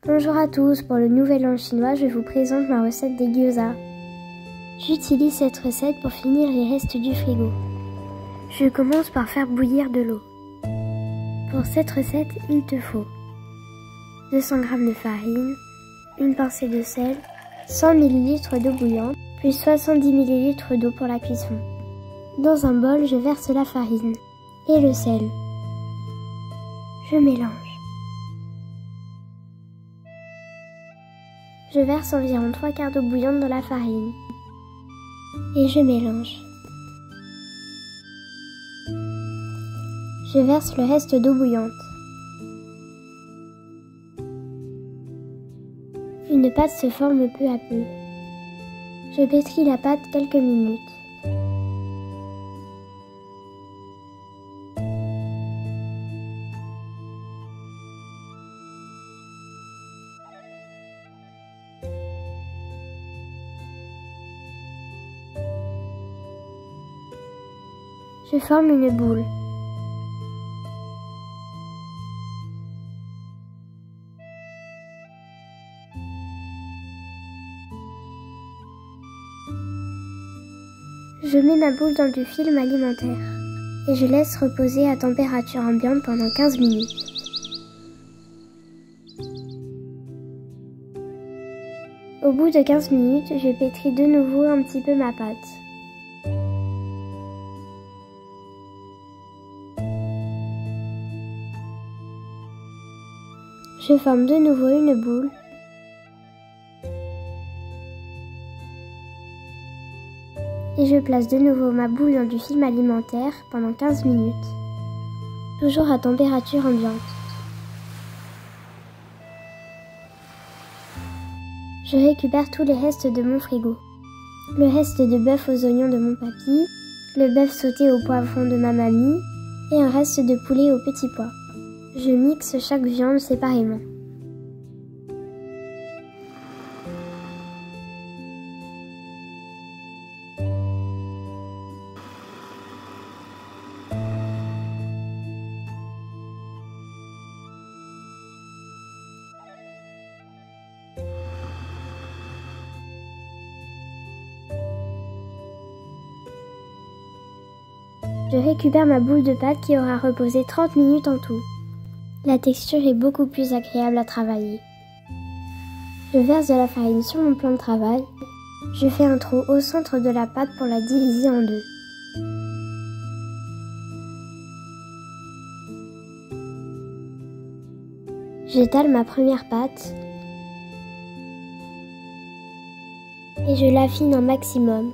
Bonjour à tous, pour le nouvel an chinois, je vous présente ma recette des gyoza. J'utilise cette recette pour finir les restes du frigo. Je commence par faire bouillir de l'eau. Pour cette recette, il te faut 200 g de farine, une pincée de sel, 100 ml d'eau bouillante, plus 70 ml d'eau pour la cuisson. Dans un bol, je verse la farine et le sel. Je mélange. Je verse environ 3 quarts d'eau bouillante dans la farine et je mélange. Je verse le reste d'eau bouillante. Une pâte se forme peu à peu. Je pétris la pâte quelques minutes. Je forme une boule. Je mets ma boule dans du film alimentaire et je laisse reposer à température ambiante pendant 15 minutes. Au bout de 15 minutes, je pétris de nouveau un petit peu ma pâte. Je forme de nouveau une boule. Et je place de nouveau ma boule dans du film alimentaire pendant 15 minutes. Toujours à température ambiante. Je récupère tous les restes de mon frigo. Le reste de bœuf aux oignons de mon papy, le bœuf sauté au poivron de ma mamie et un reste de poulet aux petits pois. Je mixe chaque viande séparément. Je récupère ma boule de pâte qui aura reposé 30 minutes en tout. La texture est beaucoup plus agréable à travailler. Je verse de la farine sur mon plan de travail. Je fais un trou au centre de la pâte pour la diviser en deux. J'étale ma première pâte et je l'affine un maximum.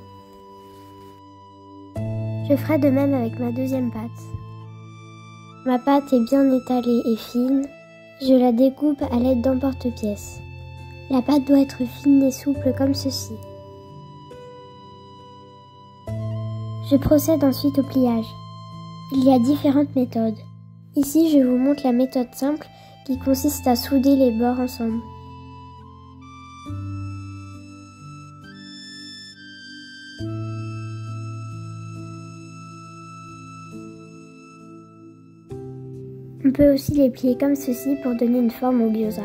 Je ferai de même avec ma deuxième pâte. Ma pâte est bien étalée et fine. Je la découpe à l'aide d'emporte-pièce. La pâte doit être fine et souple comme ceci. Je procède ensuite au pliage. Il y a différentes méthodes. Ici, je vous montre la méthode simple qui consiste à souder les bords ensemble. On peut aussi les plier comme ceci pour donner une forme au gyoza.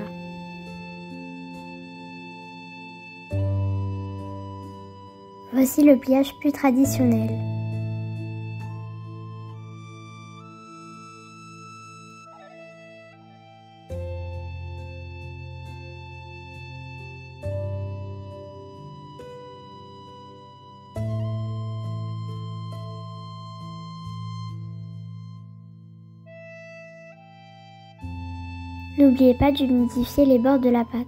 Voici le pliage plus traditionnel. N'oubliez pas d'humidifier les bords de la pâte.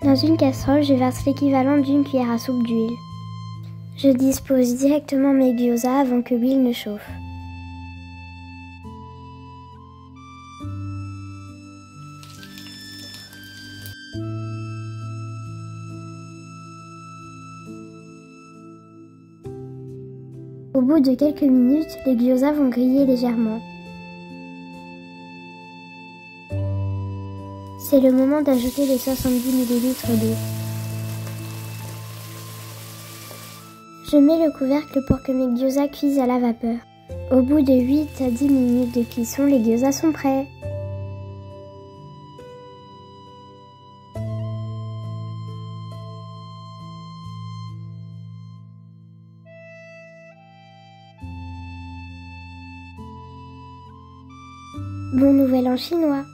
Dans une casserole, je verse l'équivalent d'une cuillère à soupe d'huile. Je dispose directement mes gyoza avant que l'huile ne chauffe. Au bout de quelques minutes, les gyoza vont griller légèrement. C'est le moment d'ajouter les 70 ml d'eau. Je mets le couvercle pour que mes gyoza cuisent à la vapeur. Au bout de 8 à 10 minutes de cuisson, les gyoza sont prêts. Bon nouvel an chinois!